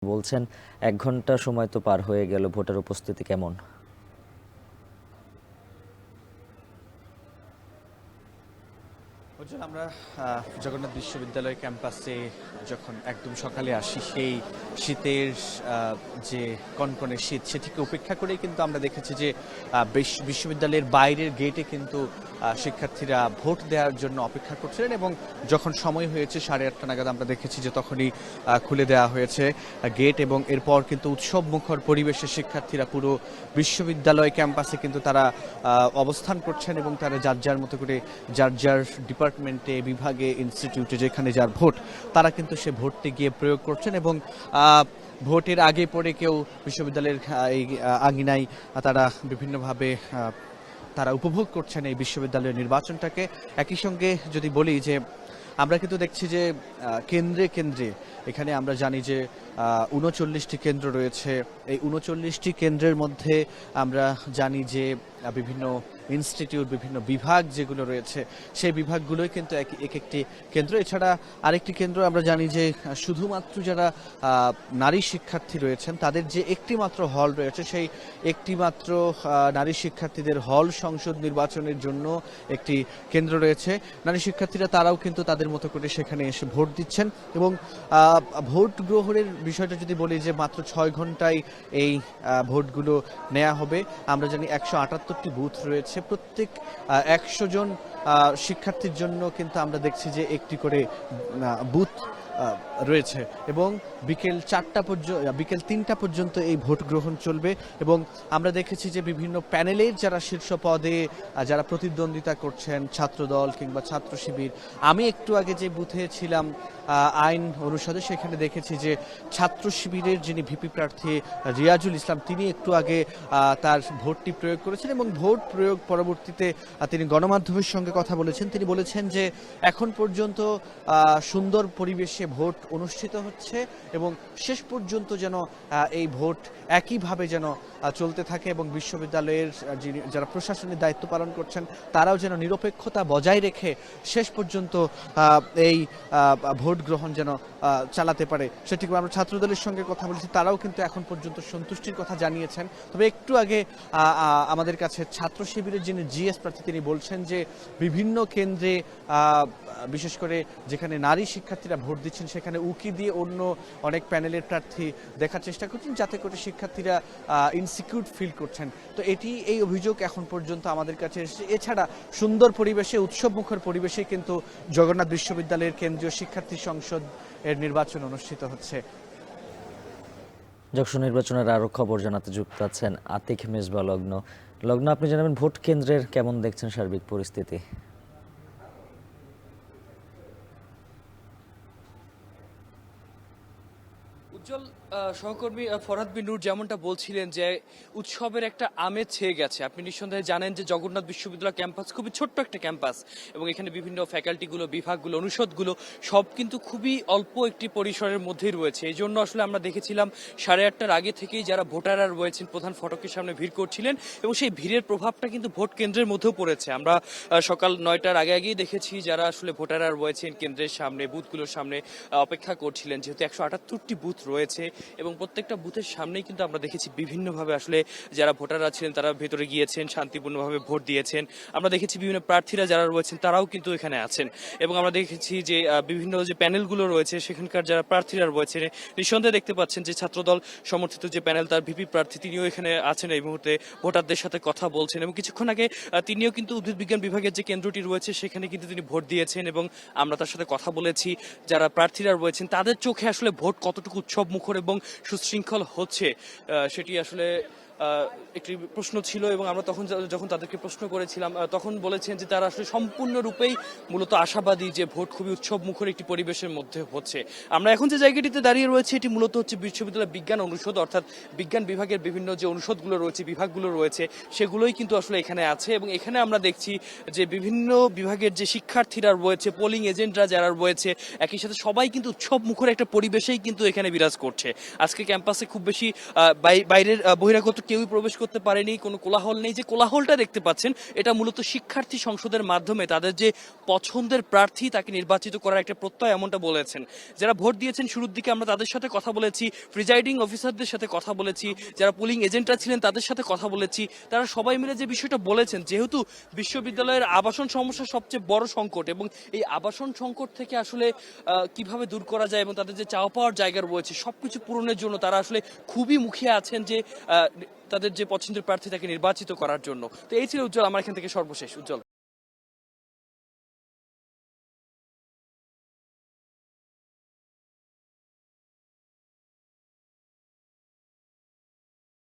বলছেন ১ ঘন্টা সময় তো পার হয়ে গেল, ভোটার উপস্থিতি কেমন? উজ্জ্বল, আমরা জগন্নাথ বিশ্ববিদ্যালয় ক্যাম্পাসে যখন একদম সকালে আসি, সেই শীতের যে কনকনে শীত সেটিকে উপেক্ষা করেই কিন্তু আমরা দেখেছি যে বিশ্ববিদ্যালয়ের বাইরের গেটে কিন্তু শিক্ষার্থীরা ভোট দেওয়ার জন্য অপেক্ষা করছিলেন এবং যখন সময় হয়েছে 8:30 নাগাদ আমরা দেখেছি যে তখনই খুলে দেওয়া হয়েছে গেট এবং এরপর কিন্তু উৎসব মুখর পরিবেশে শিক্ষার্থীরা পুরো বিশ্ববিদ্যালয় ক্যাম্পাসে কিন্তু তারা অবস্থান করছেন এবং তারা যার যার মতো করে যার যার ডিপার্টমেন্টে, বিভাগে, ইনস্টিটিউটে যেখানে যার ভোট তারা কিন্তু সে ভোটটি গিয়ে প্রয়োগ করছেন এবং ভোটের আগে পরে কেউ বিশ্ববিদ্যালয়ের এই আঙিনায় তারা বিভিন্নভাবে তারা উপভোগ করছেন এই বিশ্ববিদ্যালয়ের নির্বাচনটাকে। একই সঙ্গে যদি বলি যে আমরা কিন্তু দেখছি যে কেন্দ্রে কেন্দ্রে এখানে আমরা জানি যে ৩৯টি কেন্দ্র রয়েছে। এই ৩৯টি কেন্দ্রের মধ্যে আমরা জানি যে বিভিন্ন ইনস্টিটিউট, বিভিন্ন বিভাগ যেগুলো রয়েছে সেই বিভাগগুলোই কিন্তু এক একটি কেন্দ্র। এছাড়া আরেকটি কেন্দ্র আমরা জানি যে শুধুমাত্র যারা নারী শিক্ষার্থী রয়েছেন তাদের যে একটি মাত্র হল রয়েছে, সেই একটি মাত্র নারী শিক্ষার্থীদের হল সংসদ নির্বাচনের জন্য একটি কেন্দ্র রয়েছে। নারী শিক্ষার্থীরা তারাও কিন্তু তাদের মতো করে সেখানে এসে ভোট দিচ্ছেন এবং ভোট গ্রহণের বিষয়টা যদি বলি যে মাত্র 6 ঘন্টায় এই ভোটগুলো নেওয়া হবে। আমরা জানি 178টি বুথ রয়েছে, প্রত্যেক 100 জন শিক্ষার্থীর জন্য কিন্তু আমরা দেখছি যে একটি করে বুথ রয়েছে এবং বিকেল 3টা পর্যন্ত এই ভোট গ্রহণ চলবে এবং আমরা দেখেছি যে বিভিন্ন প্যানেলের যারা শীর্ষ পদে যারা প্রতিদ্বন্দ্বিতা করছেন, ছাত্রদল কিংবা ছাত্র শিবির। আমি একটু আগে যে বুথে ছিলাম আইন অনুষদে, সেখানে দেখেছি যে ছাত্র শিবিরের যিনি ভিপি প্রার্থী রিয়াজুল ইসলাম তিনি একটু আগে তার ভোটটি প্রয়োগ করেছেন এবং ভোট প্রয়োগ পরবর্তীতে তিনি গণমাধ্যমের সঙ্গে কথা বলেছেন। তিনি বলেছেন যে এখন পর্যন্ত সুন্দর পরিবেশে ভোট অনুষ্ঠিত হচ্ছে এবং শেষ পর্যন্ত যেন এই ভোট একইভাবে যেন চলতে থাকে এবং বিশ্ববিদ্যালয়ের যারা প্রশাসনিক দায়িত্ব পালন করছেন তারাও যেন নিরপেক্ষতা বজায় রেখে শেষ পর্যন্ত এই ভোট গ্রহণ যেন চালাতে পারে। সেটি আমরা ছাত্রদলের সঙ্গে কথা বলেছি, তারাও কিন্তু এখন পর্যন্ত সন্তুষ্টির কথা জানিয়েছেন। তবে একটু আগে আমাদের কাছে ছাত্র শিবিরের যিনি জিএস প্রার্থী তিনি বলছেন যে বিভিন্ন কেন্দ্রে বিশেষ করে যেখানে নারী শিক্ষার্থীরা ভোট দিচ্ছেন সেখানে উকি দিয়ে অন্য অনেক প্যানেলের প্রার্থী দেখার চেষ্টা করছেন যাতে করে শিক্ষার্থীরা ইনসিকিউর ফিল করছেন। তো এই অভিযোগ এখন পর্যন্ত আমাদের কাছে এসেছে। এছাড়া সুন্দর পরিবেশে, উৎসবমুখর পরিবেশে কিন্তু জগন্নাথ বিশ্ববিদ্যালয়ের কেন্দ্রীয় শিক্ষার্থী সংসদ এর নির্বাচন অনুষ্ঠিত হচ্ছে। যশোর নির্বাচনের আরো খবর জানাতে যুক্ত আছেন আতিক মেজবা লগ্ন। আপনি জানাবেন ভোট কেন্দ্রের কেমন দেখছেন সার্বিক পরিস্থিতি? উজ্জ্বল, সহকর্মী ফরহাদ বিন নূর যেমনটা বলছিলেন যে উৎসবের একটা আমেজ ছেয়ে গেছে। আপনি নিঃসন্দেহে জানেন যে জগন্নাথ বিশ্ববিদ্যালয় ক্যাম্পাস খুবই ছোট্ট একটা ক্যাম্পাস এবং এখানে বিভিন্ন ফ্যাকাল্টিগুলো, বিভাগগুলো, অনুষদগুলো সব কিন্তু খুবই অল্প একটি পরিসরের মধ্যেই রয়েছে। এই জন্য আসলে আমরা দেখেছিলাম 8:30টার আগে থেকেই যারা ভোটাররা রয়েছেন প্রধান ফটকের সামনে ভিড় করছিলেন এবং সেই ভিড়ের প্রভাবটা কিন্তু ভোট কেন্দ্রের মধ্যেও পড়েছে। আমরা সকাল 9টার আগেই দেখেছি যারা আসলে ভোটাররা রয়েছেন কেন্দ্রের সামনে, বুথগুলোর সামনে অপেক্ষা করছিলেন, যেহেতু 178টি বুথ রয়েছে এবং প্রত্যেকটা বুথের সামনেই কিন্তু আমরা দেখেছি বিভিন্নভাবে আসলে যারা ভোটাররা ছিলেন তারা ভেতরে গিয়েছেন, শান্তিপূর্ণভাবে ভোট দিয়েছেন। আমরা দেখেছি বিভিন্ন প্রার্থীরা যারা রয়েছেন তারাও কিন্তু এখানে আছেন এবং আমরা দেখেছি যে বিভিন্ন যে প্যানেলগুলো রয়েছে সেখানকার যারা প্রার্থীরা রয়েছেন নিঃসন্দেহে দেখতে পাচ্ছেন যে ছাত্রদল সমর্থিত যে প্যানেল তার ভিপি প্রার্থী তিনিও এখানে আছেন এই মুহূর্তে ভোটারদের সাথে কথা বলছেন এবং কিছুক্ষণ আগে তিনিও কিন্তু উদ্ভিদ বিজ্ঞান বিভাগের যে কেন্দ্রটি রয়েছে সেখানে কিন্তু তিনি ভোট দিয়েছেন এবং আমরা তার সাথে কথা বলেছি। যারা প্রার্থীরা রয়েছেন তাদের চোখে আসলে ভোট কতটুকু উৎসব মুখর এবং সুশৃঙ্খল হচ্ছে সেটি আসলে একটি প্রশ্ন ছিল এবং আমরা যখন তাদেরকে প্রশ্ন করেছিলাম তখন বলেছেন যে তারা আসলে সম্পূর্ণরূপেই মূলত আশাবাদী যে ভোট খুবই উৎসব মুখর একটি পরিবেশের মধ্যে হচ্ছে। আমরা এখন যে জায়গাটিতে দাঁড়িয়ে রয়েছে এটি মূলত হচ্ছে বিশ্ববিদ্যালয় বিজ্ঞান অনুষদ, অর্থাৎ বিজ্ঞান বিভাগের বিভিন্ন যে অনুষদগুলো রয়েছে, বিভাগগুলো রয়েছে সেগুলোই কিন্তু আসলে এখানে আছে এবং এখানে আমরা দেখছি যে বিভিন্ন বিভাগের যে শিক্ষার্থীরা রয়েছে, পোলিং এজেন্টরা যারা রয়েছে, একই সাথে সবাই কিন্তু উৎসব মুখর একটা পরিবেশেই কিন্তু এখানে বিরাজ করছে। আজকে ক্যাম্পাসে খুব বেশি বাইরের বহিরাগত কেউই প্রবেশ করতে পারেনি, কোনো কোলাহল নেই। যে কোলাহলটা দেখতে পাচ্ছেন এটা মূলত শিক্ষার্থী সংসদের মাধ্যমে তাদের যে পছন্দের প্রার্থী তাকে নির্বাচিত করার একটা প্রত্যয়, এমনটা বলেছেন। যারা ভোট দিয়েছেন শুরুর দিকে আমরা তাদের সাথে কথা বলেছি, প্রিজাইডিং অফিসারদের সাথে কথা বলেছি, যারা পোলিং এজেন্টরা ছিলেন তাদের সাথে কথা বলেছি। তারা সবাই মিলে যে বিষয়টা বলেছেন, যেহেতু বিশ্ববিদ্যালয়ের আবাসন সমস্যা সবচেয়ে বড় সংকট, এবং এই আবাসন সংকট থেকে আসলে কিভাবে দূর করা যায় এবং তাদের যে চাওয়া পাওয়ার জায়গা রয়েছে সবকিছু পূরণের জন্য তারা আসলে খুবই মুখিয়ে আছেন যে তাদের যে পছন্দের প্রার্থী তাকে নির্বাচিত করার জন্য। তো এই ছিল উজ্জ্বল আমার এখান থেকে সর্বশেষ। উজ্জ্বল।